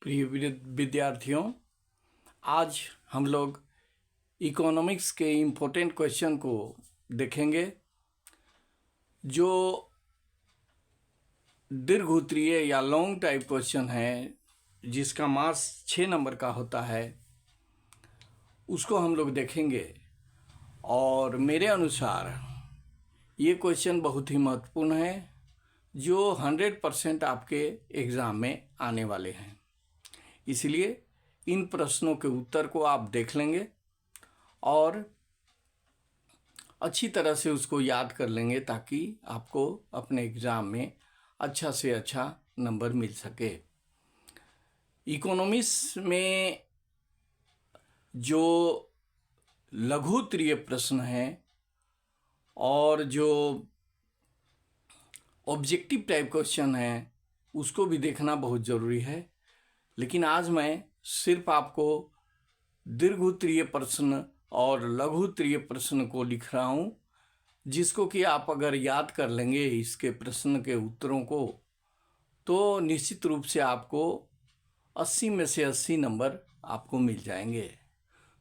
प्रिय विद्यार्थियों, आज हम लोग इकोनॉमिक्स के इम्पोर्टेंट क्वेश्चन को देखेंगे जो दीर्घ उत्तरीय या लॉन्ग टाइप क्वेश्चन है, जिसका मार्क्स 6 नंबर का होता है, उसको हम लोग देखेंगे। और मेरे अनुसार ये क्वेश्चन बहुत ही महत्वपूर्ण है जो 100% आपके एग्ज़ाम में आने वाले हैं। इसलिए इन प्रश्नों के उत्तर को आप देख लेंगे और अच्छी तरह से उसको याद कर लेंगे ताकि आपको अपने एग्ज़ाम में अच्छा से अच्छा नंबर मिल सके। इकोनॉमिक्स में जो लघु उत्तरीय प्रश्न हैं और जो ऑब्जेक्टिव टाइप क्वेश्चन हैं उसको भी देखना बहुत ज़रूरी है। लेकिन आज मैं सिर्फ आपको दीर्घ उत्तरीय प्रश्न और लघु उत्तरीय प्रश्न को लिख रहा हूँ, जिसको कि आप अगर याद कर लेंगे इसके प्रश्न के उत्तरों को, तो निश्चित रूप से आपको 80 में से 80 नंबर आपको मिल जाएंगे।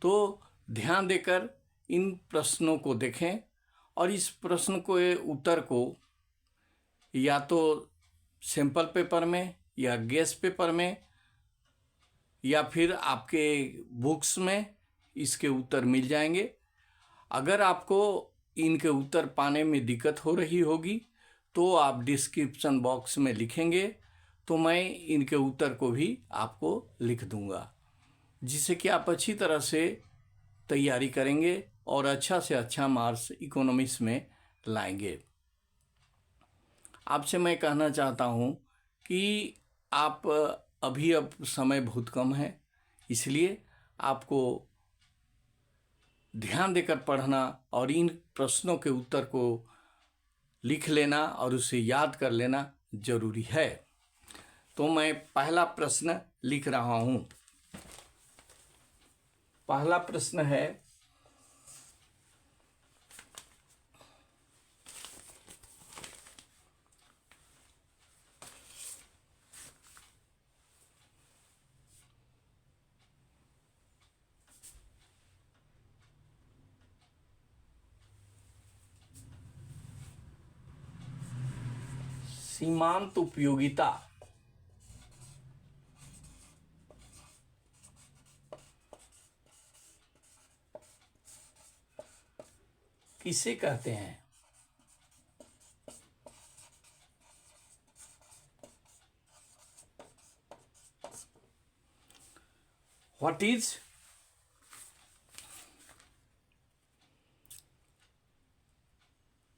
तो ध्यान देकर इन प्रश्नों को देखें और इस प्रश्न को उत्तर को या तो सैंपल पेपर में या गेस्ट पेपर में या फिर आपके बुक्स में इसके उत्तर मिल जाएंगे। अगर आपको इनके उत्तर पाने में दिक्कत हो रही होगी तो आप डिस्क्रिप्शन बॉक्स में लिखेंगे, तो मैं इनके उत्तर को भी आपको लिख दूंगा, जिससे कि आप अच्छी तरह से तैयारी करेंगे और अच्छा से अच्छा मार्क्स इकोनॉमिक्स में लाएंगे। आपसे मैं कहना चाहता हूँ कि आप अब समय बहुत कम है, इसलिए आपको ध्यान देकर पढ़ना और इन प्रश्नों के उत्तर को लिख लेना और उसे याद कर लेना जरूरी है। तो मैं पहला प्रश्न लिख रहा हूँ। पहला प्रश्न है, सीमांत उपयोगिता किसे कहते हैं? What is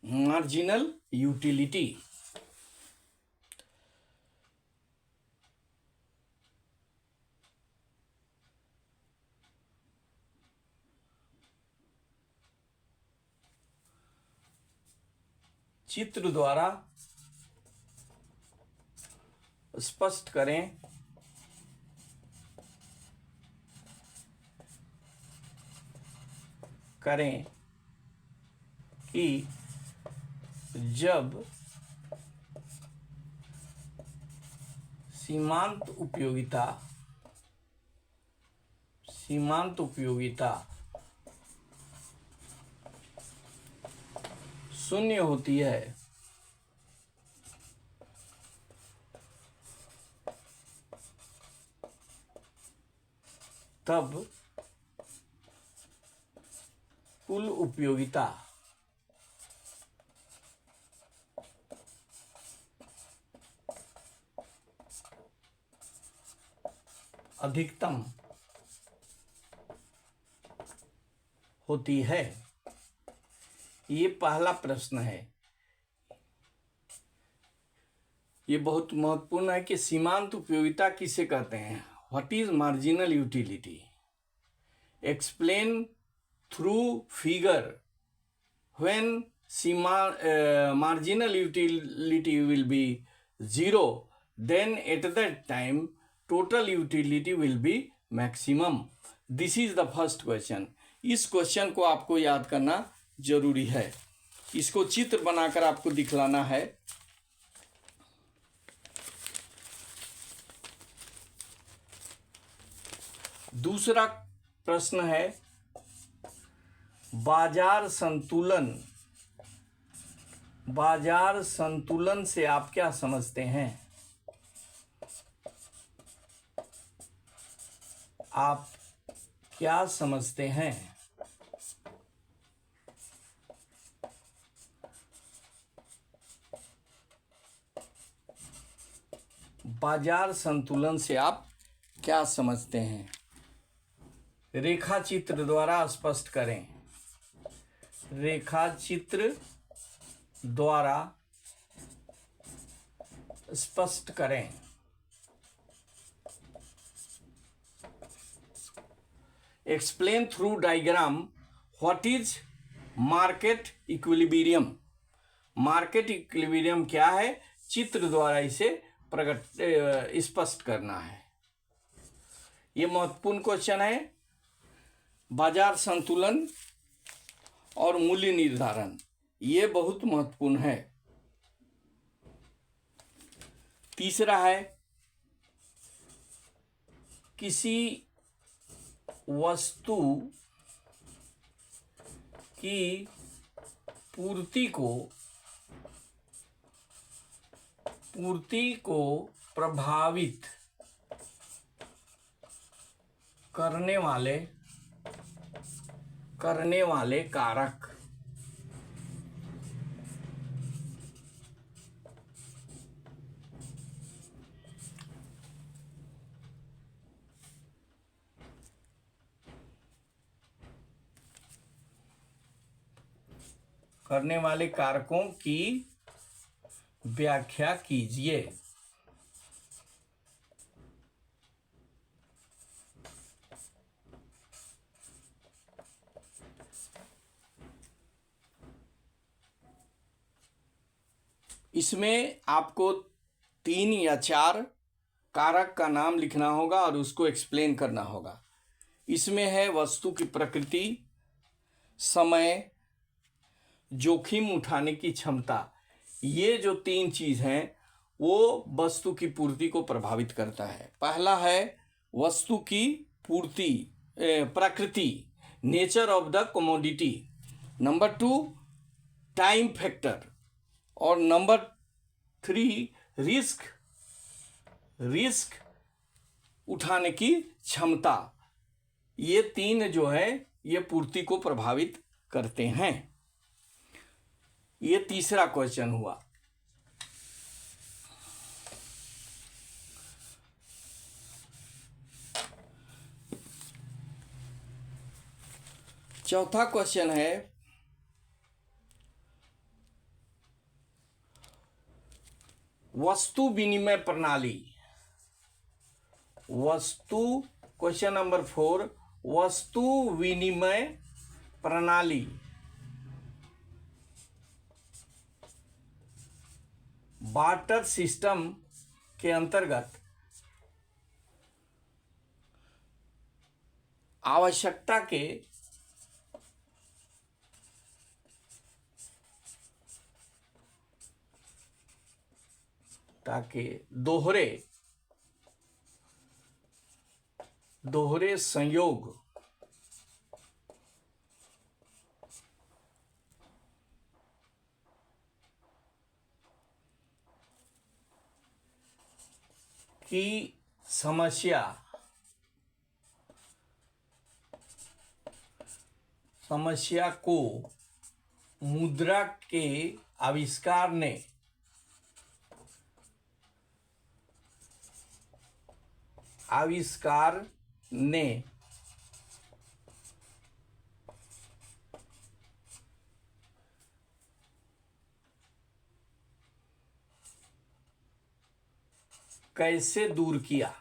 marginal utility? चित्र द्वारा स्पष्ट करें कि जब सीमांत उपयोगिता शून्य होती है तब कुल उपयोगिता अधिकतम होती है। ये पहला प्रश्न है। ये बहुत महत्वपूर्ण है कि सीमांत उपयोगिता किसे कहते हैं। What is marginal utility? Explain through figure when marginal utility will be 0, then at that time total utility will be maximum. This is the first question. इस क्वेश्चन को आपको याद करना जरूरी है। इसको चित्र बनाकर आपको दिखलाना है। दूसरा प्रश्न है बाजार संतुलन। बाजार संतुलन से आप क्या समझते हैं? आप क्या समझते हैं? बाजार संतुलन से आप क्या समझते हैं? रेखा चित्र द्वारा स्पष्ट करें। रेखा चित्र द्वारा स्पष्ट करें। Explain through diagram what is market equilibrium. Market equilibrium क्या है? चित्र द्वारा इसे स्पष्ट करना है। ये महत्वपूर्ण क्वेश्चन है। बाजार संतुलन और मूल्य निर्धारण, ये बहुत महत्वपूर्ण है। तीसरा है किसी वस्तु की पूर्ति को प्रभावित करने वाले कारक। करने वाले कारकों की व्याख्या कीजिए। इसमें आपको 3 या 4 कारक का नाम लिखना होगा और उसको एक्सप्लेन करना होगा। इसमें है वस्तु की प्रकृति, समय, जोखिम उठाने की क्षमता। ये जो 3 चीज हैं वो वस्तु की पूर्ति को प्रभावित करता है। पहला है वस्तु की पूर्ति, प्रकृति, nature of the commodity. Number 2 time factor, और नंबर 3 रिस्क उठाने की क्षमता। ये 3 जो है ये पूर्ति को प्रभावित करते हैं। ये तीसरा क्वेश्चन हुआ। चौथा क्वेश्चन है वस्तु विनिमय प्रणाली। क्वेश्चन नंबर 4 वस्तु विनिमय प्रणाली बार्टर सिस्टम के अंतर्गत आवश्यकता के ताकि दोहरे संयोग की समस्या को मुद्रा के आविष्कार ने कैसे दूर किया?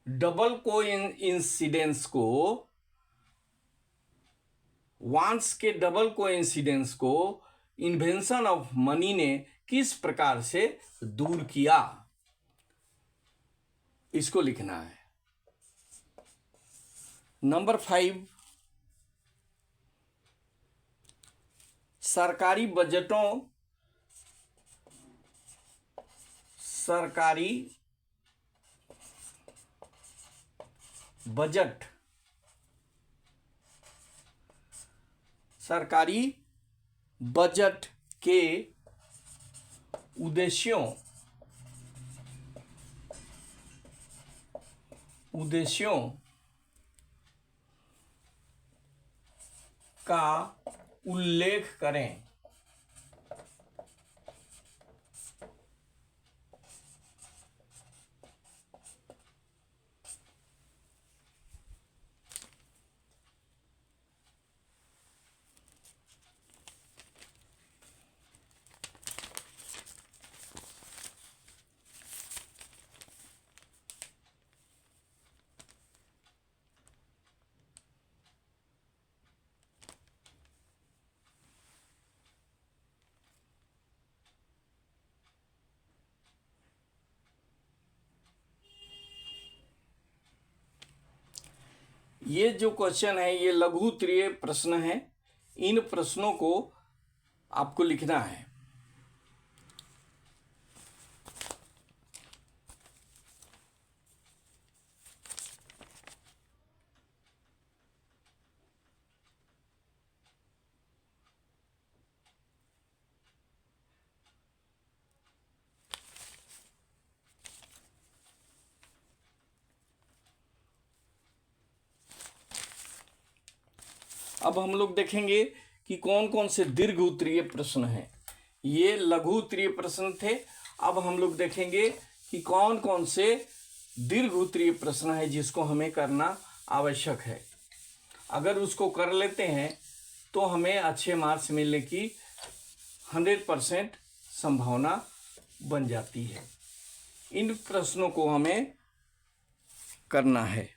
डबल कोइंसिडेंस को, वांस के डबल कोइंसिडेंस को इन्वेंशन ऑफ मनी ने किस प्रकार से दूर किया? इसको लिखना है। नंबर 5 सरकारी बजटों सरकारी बजट के उद्देश्यों का उल्लेख करें। ये जो क्वेश्चन है ये लघु उत्तरीय प्रश्न है। इन प्रश्नों को आपको लिखना है। अब हम लोग देखेंगे कि कौन कौन से दीर्घ उत्तरीय प्रश्न हैं। ये लघु उत्तरीय प्रश्न थे। अब हम लोग देखेंगे कि कौन कौन से दीर्घ उत्तरीय प्रश्न है जिसको हमें करना आवश्यक है। अगर उसको कर लेते हैं तो हमें अच्छे मार्क्स मिलने की 100% संभावना बन जाती है। इन प्रश्नों को हमें करना है।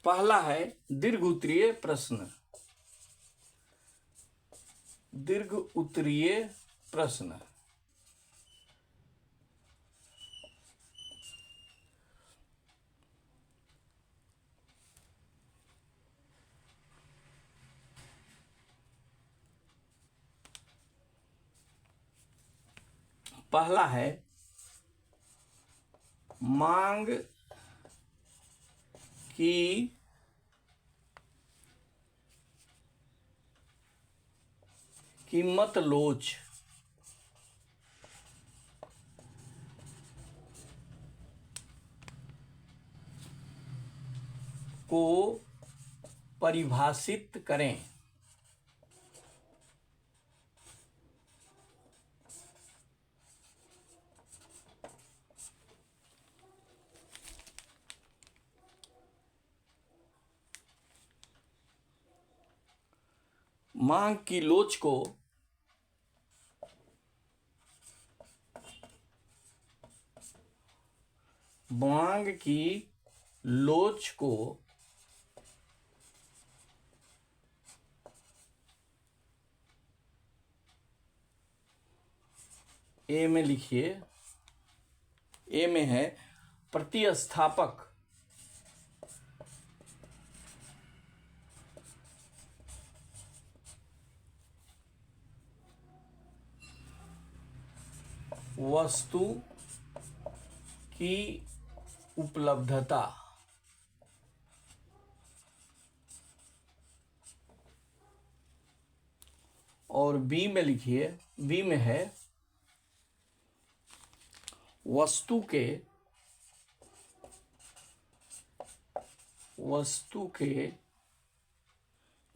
पहला है दीर्घ उत्तरीय प्रश्न। दीर्घ उत्तरीय प्रश्न पहला है मांग की कीमत लोच को परिभाषित करें। मांग की लोच को ए में लिखिए। ए में है प्रतिस्थापक वस्तु की उपलब्धता। और बी में लिखिए। बी में है वस्तु के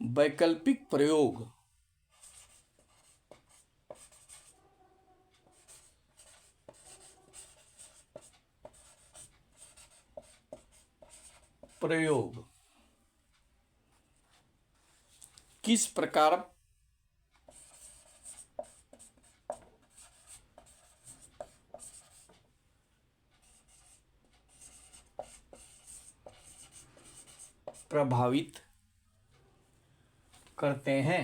वैकल्पिक प्रयोग। किस प्रकार प्रभावित करते हैं।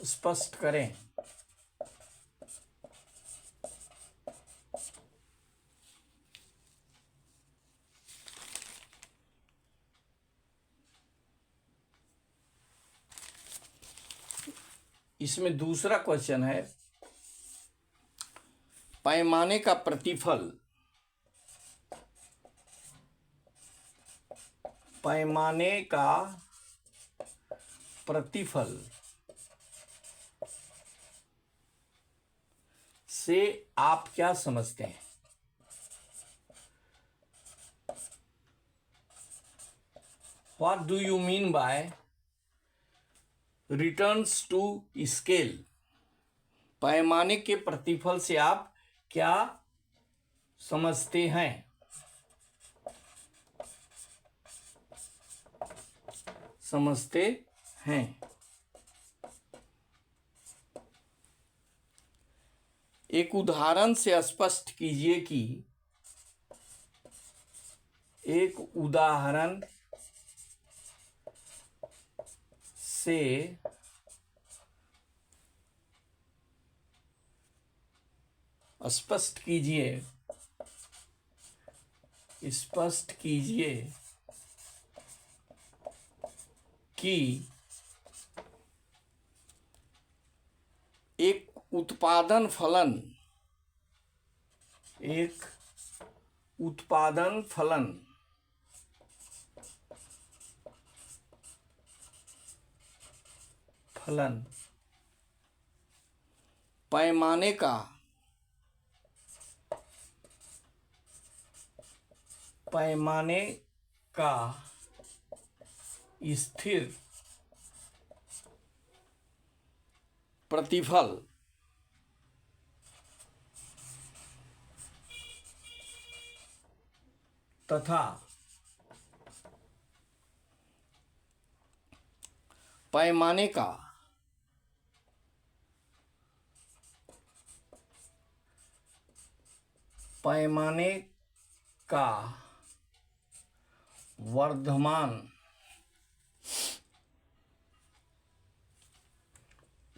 स्पष्ट करें। इसमें दूसरा क्वेश्चन है, पैमाने का प्रतिफल, पैमाने का प्रतिफल से आप क्या समझते हैं? What do you mean by returns to scale? पैमाने के प्रतिफल से आप क्या समझते हैं? समझते हैं। एक उदाहरण से स्पष्ट कीजिए कि, एक उदाहरण से स्पष्ट कीजिए, स्पष्ट कीजिए कि एक उत्पादन फलन, एक उत्पादन फलन पैमाने का, पैमाने का स्थिर प्रतिफल तथा पैमाने का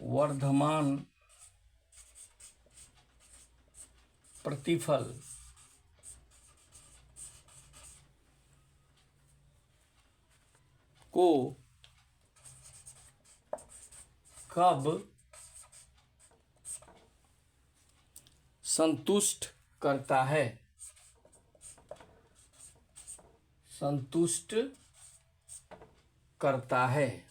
वर्धमान प्रतिफल को कब संतुष्ट करता है? संतुष्ट करता है।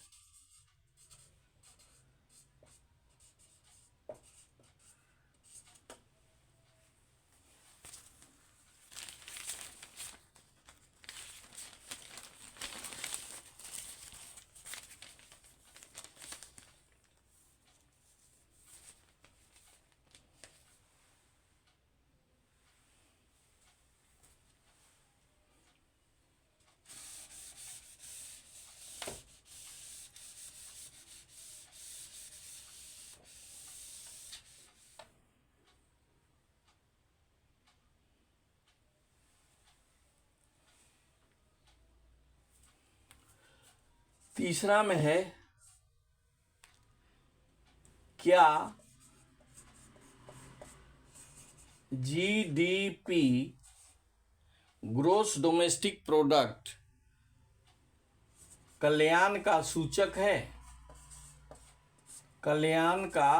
तीसरा में है, क्या जीडीपी, ग्रोस डोमेस्टिक प्रोडक्ट, कल्याण का सूचक है? कल्याण का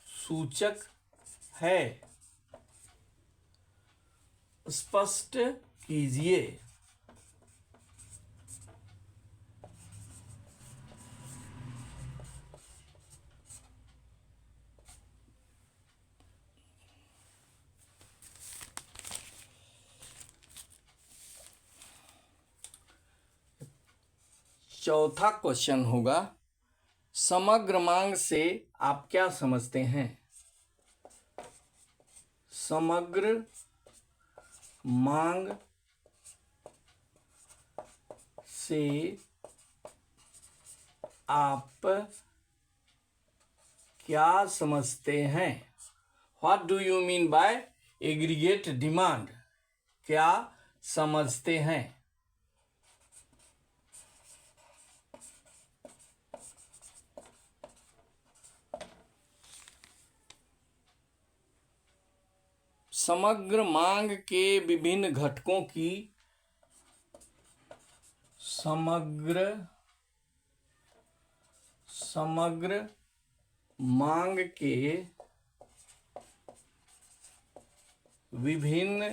सूचक है। स्पष्ट कीजिए। चौथा क्वेश्चन होगा, समग्र मांग से आप क्या समझते हैं? समग्र मांग से आप क्या समझते हैं? What do you mean by aggregate demand? क्या समझते हैं? समग्र मांग के विभिन्न घटकों की, समग्र समग्र मांग के विभिन्न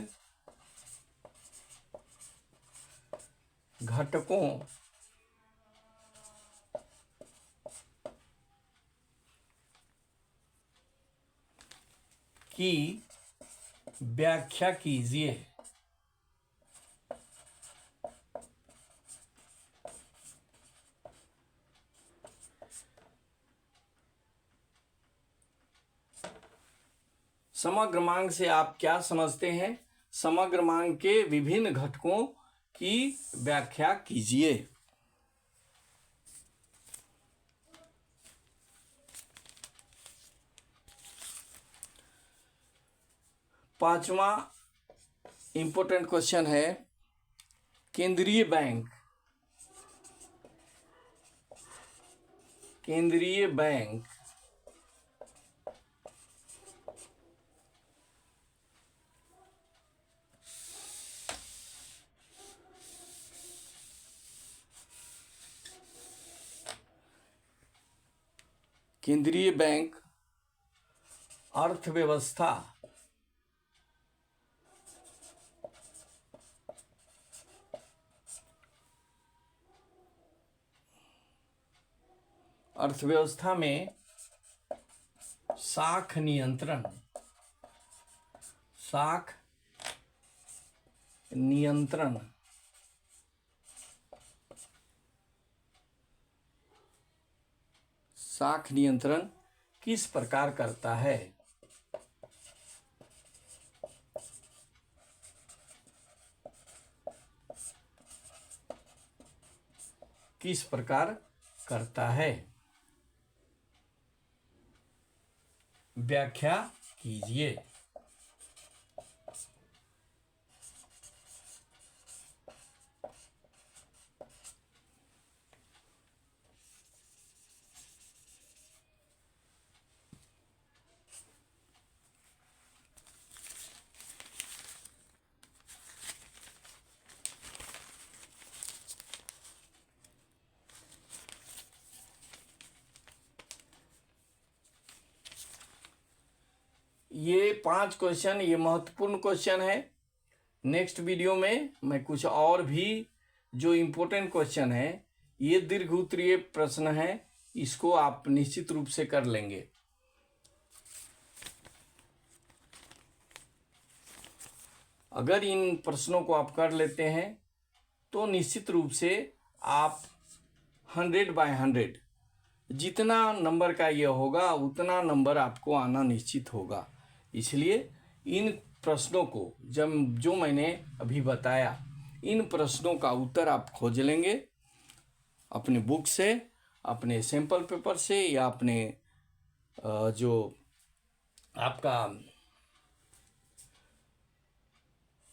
घटकों की व्याख्या कीजिए। समग्र मांग से आप क्या समझते हैं? समग्र मांग के विभिन्न घटकों की व्याख्या कीजिए। पांचवा इंपॉर्टेंट क्वेश्चन है, केंद्रीय बैंक अर्थव्यवस्था में साख नियंत्रण किस प्रकार करता है? व्याख्या कीजिए। ये 5 क्वेश्चन ये महत्वपूर्ण क्वेश्चन है। नेक्स्ट वीडियो में मैं कुछ और भी जो इम्पोर्टेंट क्वेश्चन है, ये दीर्घ उत्तरीय प्रश्न है, इसको आप निश्चित रूप से कर लेंगे। अगर इन प्रश्नों को आप कर लेते हैं तो निश्चित रूप से आप 100/100 जितना नंबर का यह होगा उतना नंबर आपको आना निश्चित होगा। इसलिए इन प्रश्नों को जो मैंने अभी बताया, इन प्रश्नों का उत्तर आप खोज लेंगे अपने बुक से, अपने सैंपल पेपर से, या अपने जो आपका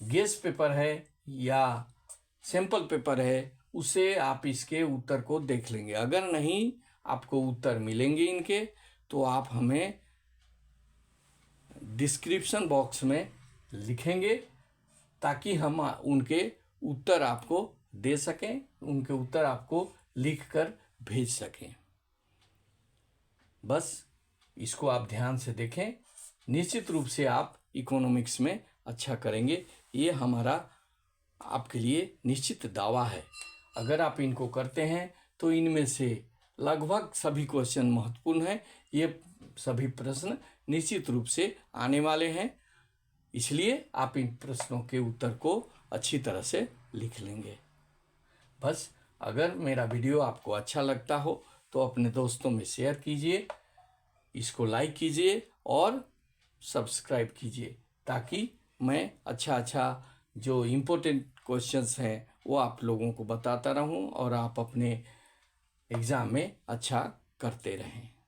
गेस पेपर है या सैंपल पेपर है, उससे आप इसके उत्तर को देख लेंगे। अगर नहीं आपको उत्तर मिलेंगे इनके, तो आप हमें डिस्क्रिप्शन बॉक्स में लिखेंगे ताकि हम उनके उत्तर आपको दे सकें, उनके उत्तर आपको लिखकर भेज सकें। बस इसको आप ध्यान से देखें, निश्चित रूप से आप इकोनॉमिक्स में अच्छा करेंगे, ये हमारा आपके लिए निश्चित दावा है। अगर आप इनको करते हैं तो इनमें से लगभग सभी क्वेश्चन महत्वपूर्ण हैं, ये सभी प्रश्न निश्चित रूप से आने वाले हैं। इसलिए आप इन प्रश्नों के उत्तर को अच्छी तरह से लिख लेंगे। बस अगर मेरा वीडियो आपको अच्छा लगता हो तो अपने दोस्तों में शेयर कीजिए, इसको लाइक कीजिए और सब्सक्राइब कीजिए, ताकि मैं अच्छा जो इम्पोर्टेंट क्वेश्चंस हैं वो आप लोगों को बताता रहूं और आप अपने एग्ज़ाम में अच्छा करते रहें।